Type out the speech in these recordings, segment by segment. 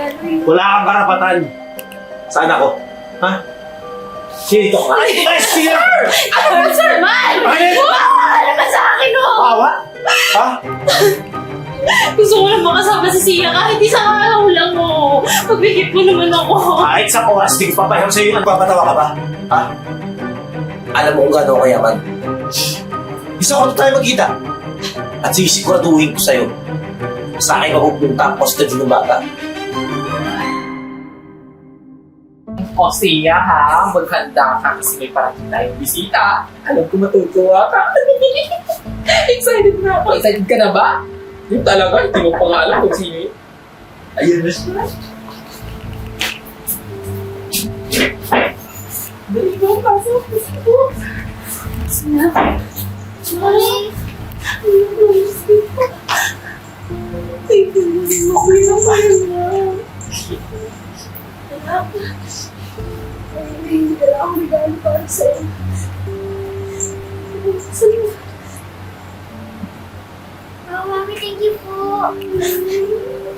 regalo yun. Wala kang karapatan. Saan ako? Ha? Dito ka? Ay, sir! Ano ba, sir? Man! Ay! Ano ba sa akin, oh? Awa? Ha? Gusto ko lang makasama si Sia kahit isang araw lang, oh. Pagbigit mo naman ako. Kahit sa oras, di ko papayag sa'yo. Nagpapatawa ka ba? Ha? Alam mo kung gano'n ako yaman. Isa ko tayo magkita. At sisiguraduhin ko sa'yo. Sa akin mapupunta ang custody ng bata. O siya ha, maghanda ka kasi may parating tayong bisita. Alam ko matutuwa ka. Excited na ako. Excited ka na ba? Yung talaga, hindi mo pa nga alam kung sino yun. Ayun na siya. Dali mo, pasok. Pasok. Sia. Sorry. Thank you. Okay na kayo na. Anak. Hindi na ako regalo para sa'yo. Sa'yo. Oh, Mami, thank you po.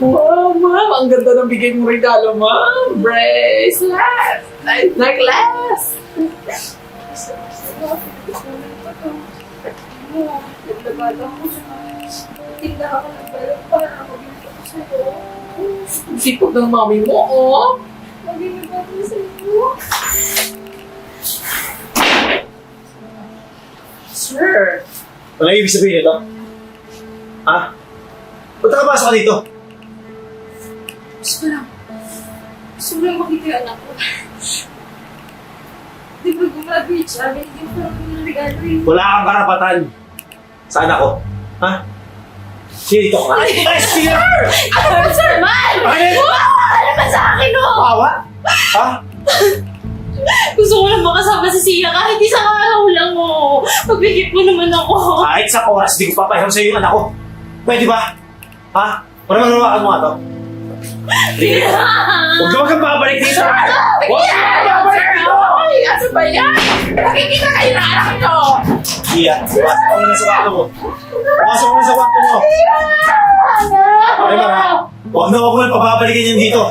Wow, ma'am. Ang ganda ng bigay mong regalo, ma'am. Bracelet. Necklace. Naglabada ako sa tinda ako ng balon para mabili ko sa'yo. Sipag ng mami mo, oh. Mabili ko sa'yo. Sir. Ano ibig sabihin nito? Ha? Ba't nakapasok ka dito? Gusto lang makita yung anak ko. Di ba gumagawa siya? Hindi ko parang yung regalo yun. Wala kang karapatan. Saan ako? Ha? Dito ka? Ay, sir! Ano ba, sir? Man! Ay! Ano ba sa akin, oh? Awa? Ha? Gusto ko lang makasama si Sia kahit isang araw lang, oh. Pagbigit mo naman ako. Kahit sa oras, di ko papayag sa'yo yung anak ko. Pwede ba? Ha? Maramang mo nga to. Huwag ka magkababalik dito! Huwag ka magkababalik dito! Ay, ano ba yan? Nakikita kayo ng anak nyo! Iya, pumasok ka na sa kwarto mo. Pumasok ka na sa kwarto mo. Okay ba ha? Huwag na huwag mo na pababalikin yan dito.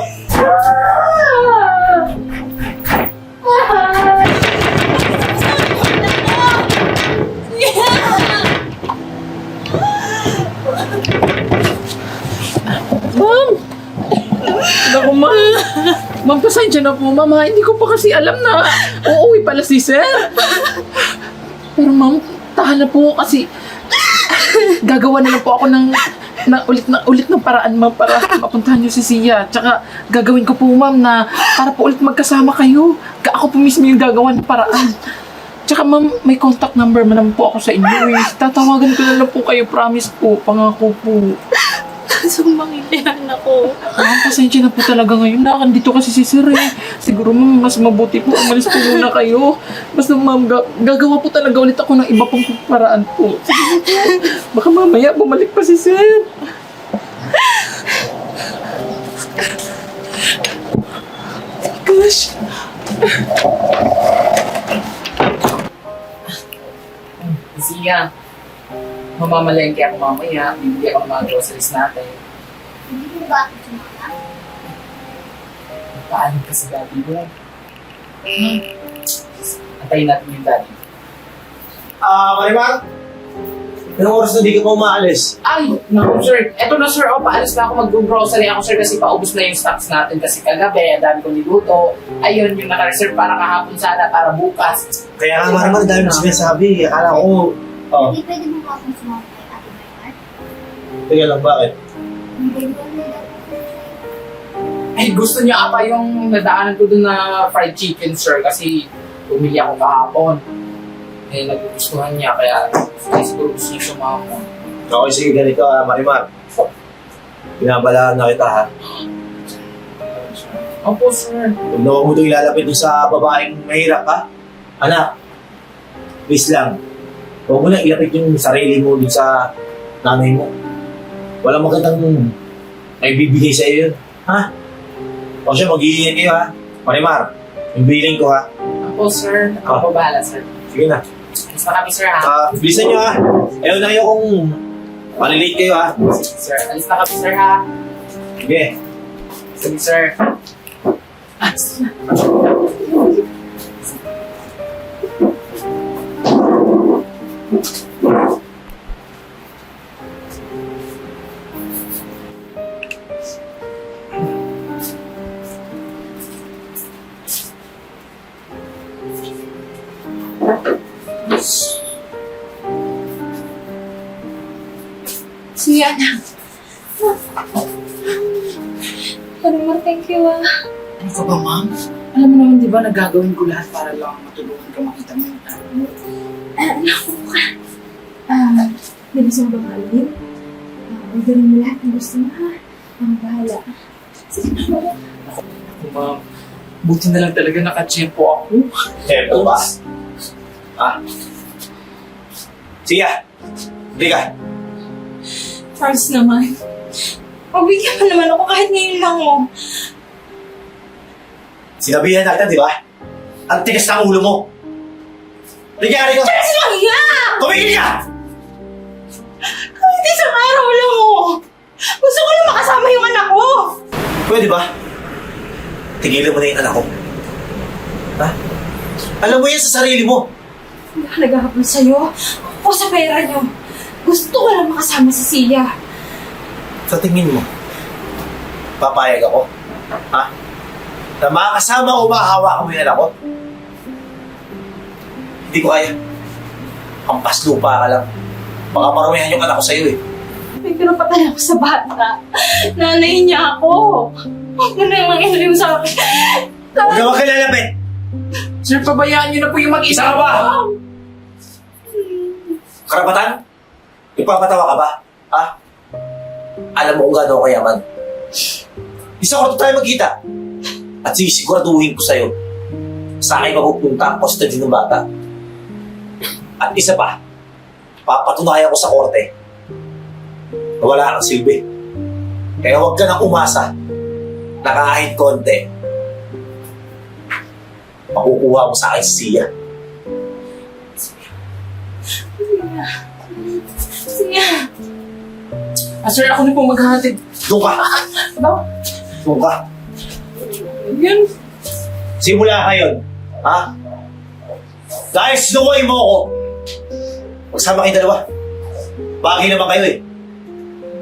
Ma'am! Naku, ma'am. Ma'am, pasensya na po, ma'am. Ha? Hindi ko pa kasi alam na uuwi pala si sir. Pero ma'am, tahan na po kasi gagawa na lang po ako ng ulit ng paraan, ma'am, para mapuntahan niyo si Sia. Tsaka gagawin ko po, ma'am, na para po ulit magkasama kayo. Ako po mismo yung gagawa ng paraan. Tsaka ma'am, may contact number man naman po ako sa inyo eh. Tatawagan ko na lang po kayo, promise po, pangako po. Sumangilan ako. Ma'am, pasensya na po talaga ngayon. Nakandito kasi si Sir eh. Siguro ma'am, mas mabuti po. Umalis po muna kayo. Basta ma'am, gagawa po talaga ulit ako ng iba pong paraan po. Sige po. Baka mamaya bumalik pa si Sir. Gosh. Siya. Mamamalengke ako mamaya. Bibili ako ng mga groceries natin. Hindi mo ba ako sumama? Paano ka sa daddy mo? Antayin natin yung daddy. Marimar? Anong oras na di ka pa umaalis? Ay, naku sir. Eto na sir, paalis na ako mag-grocery ako sir kasi paubos na yung stocks natin kasi kagabi, ang dami kong niluto. Ayun, yung naka-reserve para kahapon sana, para bukas. Kaya nga Marimar, dahil mo sinasabi. Akala ko, Hindi pwede mo ba akong sumama kay Ate Maymar? teka lang, bakit? Hindi mo na Ay, gusto niya ata yung nadaanan ko dun na fried chicken sir kasi bumili ako kahapon. Eh, nagugustuhan niya kaya siguro gusto niya sumama. Okay, sige, ganito Marimar. Pinabalaan na kita ha. Opo sir. Huwag na huwag mo ito ilalapit doon sa babaeng mahirap ha. Anak, please lang. Huwag mo na ilapit yung sarili mo doon sa nanay mo. Walang magandang may bibigay sa iyo yun. Ha? O siya, mag-iingat kayo ha. Marimar, yung billing ko ha. Opo sir. Ako pa bahala sir. Sige na. Mas na kami sir ha. Bilisan nyo ha. Ayaw na kayo kung malilate kayo ha. Sir, alis na kami sir ha. Sige. Sige, sir. Ah, Si Ana. Maraming thank you ah. ano ka ba, ma'am? Alam mo naman, di ba, nagagawin ko lahat para lang matulungan ka makita mo yung anak mo. Naku ka. Bilis mo ba kalin? Orderin mo lahat ng gusto mo ha. Ang bahala. Sige na ba? Ako, ma'am. Buti na lang talaga nakachempo ako. Eto ba? Ha? Sige, hindi ka. Charles naman. Pabigyan mo naman ako kahit ngayon lang mo. Sinabihan natin, di ba? Ang tigas ng ulo mo. Nagyari ko. Charles lang yan! Tumigil ka! Kahit isang araw lang mo. Gusto ko lang makasama yung anak ko. Pwede ba? Tigilan mo na yung anak ko. Ha? Alam mo yan sa sarili mo. Hindi ka naghahabol sa'yo o sa pera niyo. Gusto ko lang makasama si Sia. Sa tingin mo, papayag ako? Ha? Na makakasama o mahahawakan mo yung anak ko? Hindi ko kaya. Hampas lupa ka lang. Baka maramihan yung anak ko sa'yo eh. May karapatan ako sa bata. Nanay niya ako. Huwag mo na yung mga sa akin. Huwag ka magkalalapit! Sir, pabayaan niyo na po yung mag-isa. Isa ka ba? Karapatan? Ipapatawa ka ba? Ha? Alam mo kung gaano ako kayaman. Isang kwarto tayo magkita. At sisiguraduhin ko sa'yo, sa akin mapupunta ang custody ng bata. At isa pa, papatunayan ko sa korte na wala kang silbi. Kaya huwag ka nang umasa na kahit konti, makukuha mo sa akin si Sia. Sia. Sir, ako na po maghahatid. Doon ka! Ba? Doon ka! Yan. Simula ngayon, ha? Dahil sinuway mo ako, magsama kayong dalawa. Bagay naman kayo eh.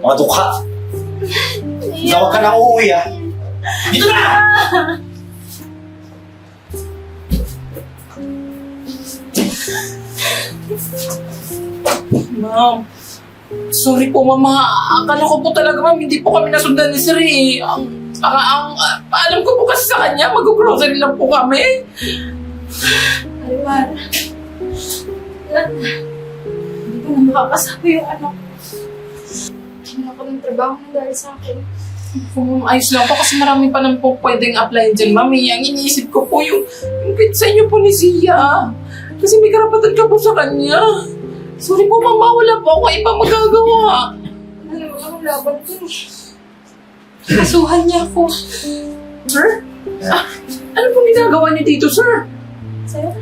Mga dukha. Huwag ka nang uuwi ha. Dito na! Ma'am. Sorry po, mama. Akala ko po talaga, ma'am, hindi po kami nasundan ni Sir eh. Alam ko po kasi sa kanya, mag-grocery lang po kami. Aliwar. Hindi ko na makakasama yung anak ko. Wala ko ng trabaho na dahil sa akin. Ayos lang po kasi marami pa naman po pwedeng apply dyan, ma'am. Ang iniisip ko po yung sa inyo po ni Sia. Kasi may karapatan ka po sa kanya. Sorry po, mama. Wala po ako ibang magagawa. Ano naman ang laban ko eh. Kasuhan niya ako. Sir? Ano pong ginagawa niyo dito, sir? Sa'yo?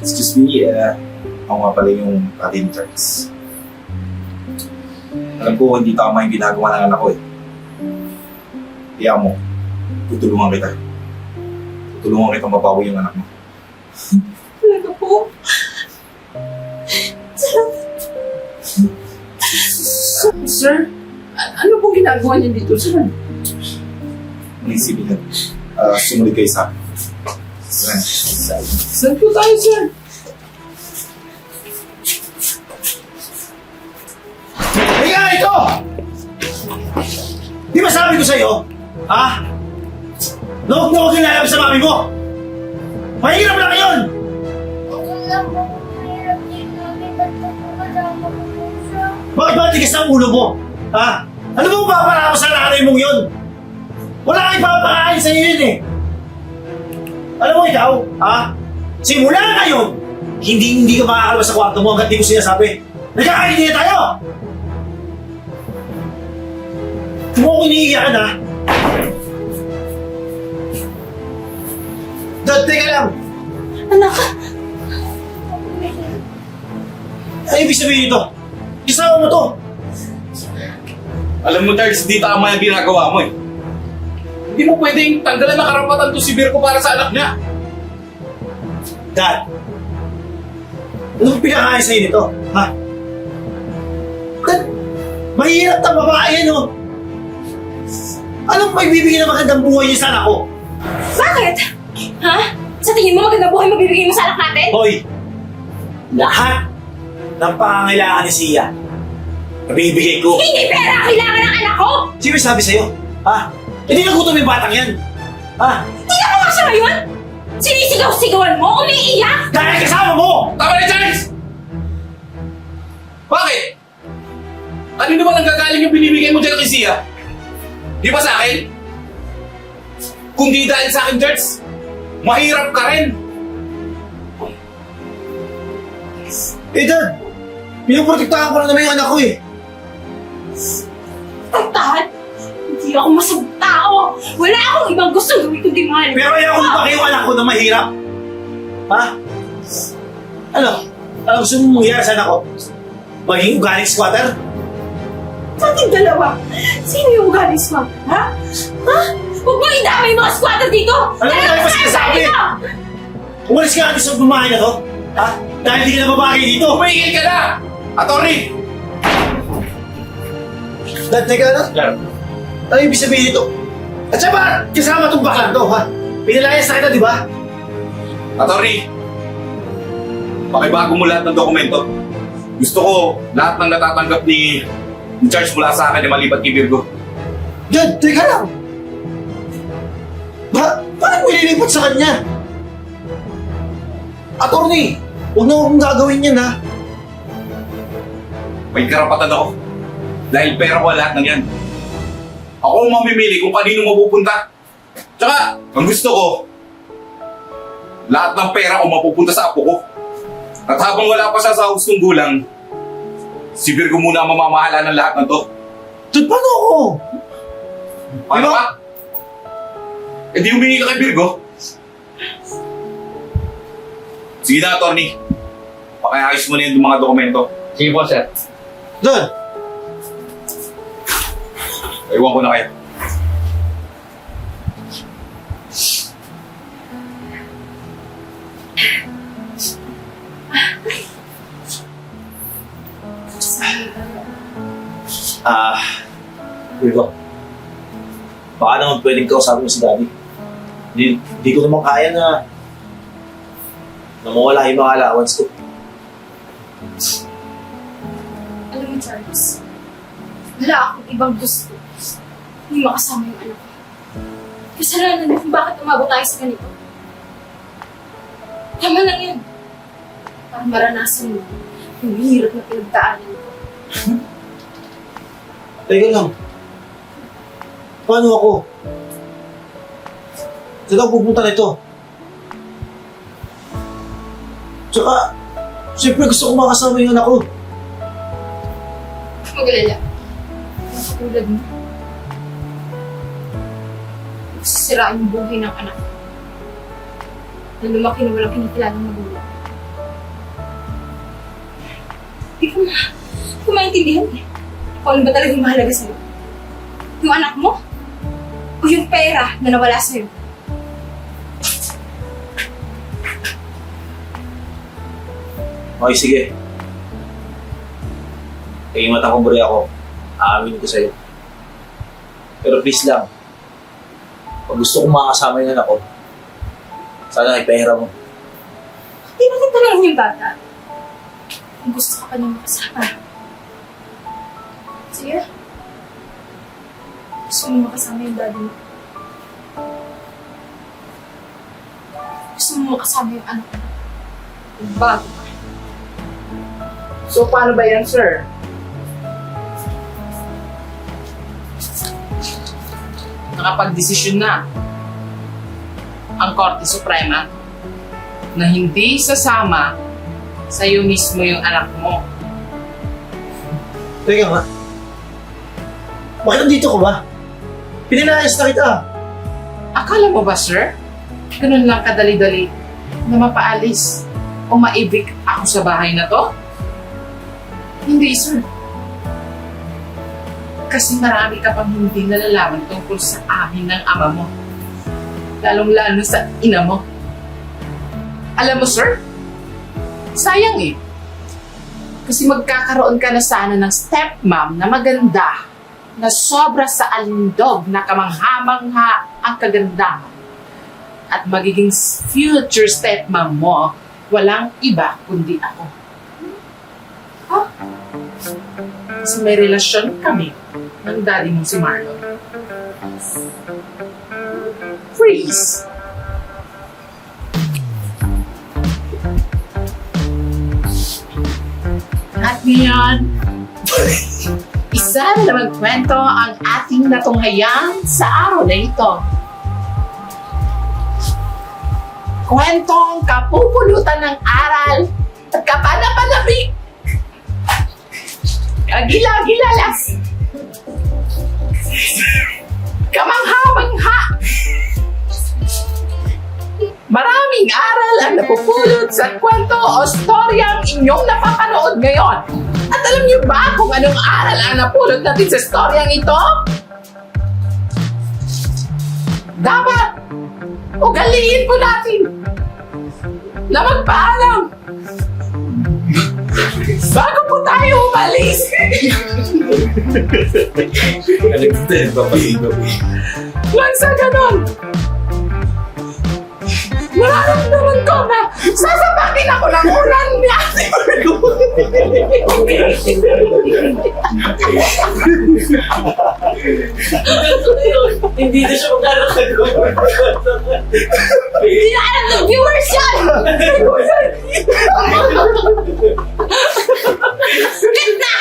Excuse me, ako nga pala yung Katin Charles. Alam ko hindi tama yung ginagawa ng anak ko eh. Kaya mo, tutulungan kita. Tutulungan kita mabawi yung anak mo. Talaga po. Sir? Ano pong ginagawa niyo dito, sir? Naisipin yan. Sumunod kayo sa akin. Ayan. Saan po tayo, sir? Higa ito! Di ba sabi ko sa'yo? Ha? Na huwag na huwag nilalabas sa mami mo! Mahirap lang yun! Wala po akong mahirap din namin. Ba't po kasama ko po siya? Bakit ba tigas ang ulo mo? Ha? Ano bang paparama sa nanay mong yun? Wala kang ipapakain sa'yo yun eh! Alam mo ikaw, ha? Simula ngayon, hindi ka makakalabas sa kwarto mo hanggat di ko sinasabi. Nagkakain niya tayo! Kung ako iniiyakan ha? Dad, teka lang! Anak! Ano ibig sabihin nito? Isama mo to! Alam mo, Charles, di tama yung ginagawa mo eh. Hindi mo pwedeng tanggalan ng karapatan to si Virgo para sa anak niya. Dad, anong pinakain sa'yo nito? Ha? Dad, mahirap na babae yan, oh. Anong magbibigay ng magandang buhay niyo sa anak ko? Bakit? Ha? Sa tingin mo magandang buhay mabibigay mo sa anak natin? Hoy, lahat ng pangangailangan ni Sia, nabibigay ko. Hindi pera ang kailangan ng anak ko! Sino sabi sa'yo? Ha? Hindi nagutom yung batang yan. Ha? Tingnan mo nga siya ngayon! Sinisigaw-sigawan mo, umiiyak! Dahil kasama mo! Tama na, Charles! Bakit? Kanino ba nanggagaling yung binibigay mo dyan kay Sia? Di ba sa akin? Kung di dahil sa akin, Charles, mahirap ka rin. Eh, Dad, pinoprotektahan ko lang naman yung anak ko eh. Tantahan! Hindi ako masamang tao! Wala akong ibang gustong gawin kundi mahal mo! Pero ayaw ko ba kayo anak ko na mahirap? Ha? Ano? Ano gusto mong mangyari sa anak ko? Maging organic squatter? Sa ating dalawa, sino yung galing swap? Ha? Ha? Huwag mo idama yung mga squatter dito! Ano ba tayo mas sinasabi? Umalis ka natin sa bumahay na to? Ha? Dahil di ka na babagay dito? Tumigil ka na! Attorney! Dad, teka na. Ano ibig sabihin nito? At siya ba, kasama itong baklan to, ha? Pinalayas na kita, di ba? Attorney, pakibago mo lahat ng dokumento. Gusto ko lahat ng natatanggap ni Charles mula sa akin ay malipat kay Virgo. Dad, teka lang. Bakit mo ililipat sa kanya? Attorney, huwag na akong gagawin yan, ha? May karapatan ako. Dahil pera ko lahat ng yan. Ako ang mamimili kung kanino mapupunta. Tsaka, ang gusto ko, lahat ng pera ko mapupunta sa apo ko. At habang wala pa siya sa hustong gulang, si Virgo muna ang mamamahala ng lahat ng to. Dad, paano ako? Paano ka? Eh di humingi ka kay Virgo. Sige na, attorney. Pakiayos mo na yung mga dokumento. Sige po, sir. Dad, Ewan ko na kayo. Virgo. Baka naman pwedeng kausapin mo si Daddy. Hindi ko naman kaya na mawala yung mga allowance ko. Alam mo, Charles, wala akong ibang gusto. Hindi makasama yung anak ko. Kasalanan mo kung bakit umabot tayo sa ganito. Tama lang yan. Para maranasan mo yung hirap na pinagdaanan ko. Teka lang. Paano ako? Saan ako pupunta nito? Tsaka, siyempre gusto ko makasama yung anak ko. Mag-alala. Katulad mo. Sisiraan yung buhay ng anak ko. Na lumaki na walang kinikilalang magulang. Hindi ko maintindihan eh. Kung ano ba talaga yung mahalaga sa'yo? Yung anak mo? O yung pera na nawala sa'yo? Okay, sige. Kaya mata kong buri ako. Aamin ko sa'yo. Pero please lang, pag gusto kong makasama yung anak ko, sana ipahira mo. Hindi natin tanong yung bata. Kung gusto ka pa niya makasama. Sige. Gusto mo makasama yung daddy mo. Gusto mo makasama yung anak mo. Yung bago ka. So, paano ba yan, sir? Nakapag-desisyon na ang Korte Suprema na hindi sasama sa iyo mismo yung anak mo. Teka nga. Bakit nandito ko ba? Pinilayas na kita. Akala mo ba, sir? Ganun lang kadali-dali na mapaalis o maibig ako sa bahay na to? Hindi, sir. Kasi marami ka pang hindi nalalaman tungkol sa amin ng ama mo. Lalong-lalo sa ina mo. Alam mo, sir, sayang eh. Kasi magkakaroon ka na sana ng stepmom na maganda, na sobra sa alindog na kamangha-mangha ang kagandahan. At magiging future stepmom mo, walang iba kundi ako. Ha? Kasi may relasyon kami ng daddy mo si Marlon. Freeze! At ngayon, isa na naman kwento ang ating natunghayan sa araw na ito. Kwentong kapupulutan ng aral at kapanapanabik. Agila-gilalas. Kamangha-mangha. Maraming aral ang napupulot sa kwento o storyang inyong napapanood ngayon. At alam niyo ba kung anong aral ang napulot natin sa storyang ito? Dapat ugaliin po natin na magpaalam bago po tayo umalis. Nang sa ganon, nararamdaman ko na sasapakin ako ng ulan ni Ate Margo. Hindi na siya magkakagawa. Hindi na alam ng viewers yan! Ganda!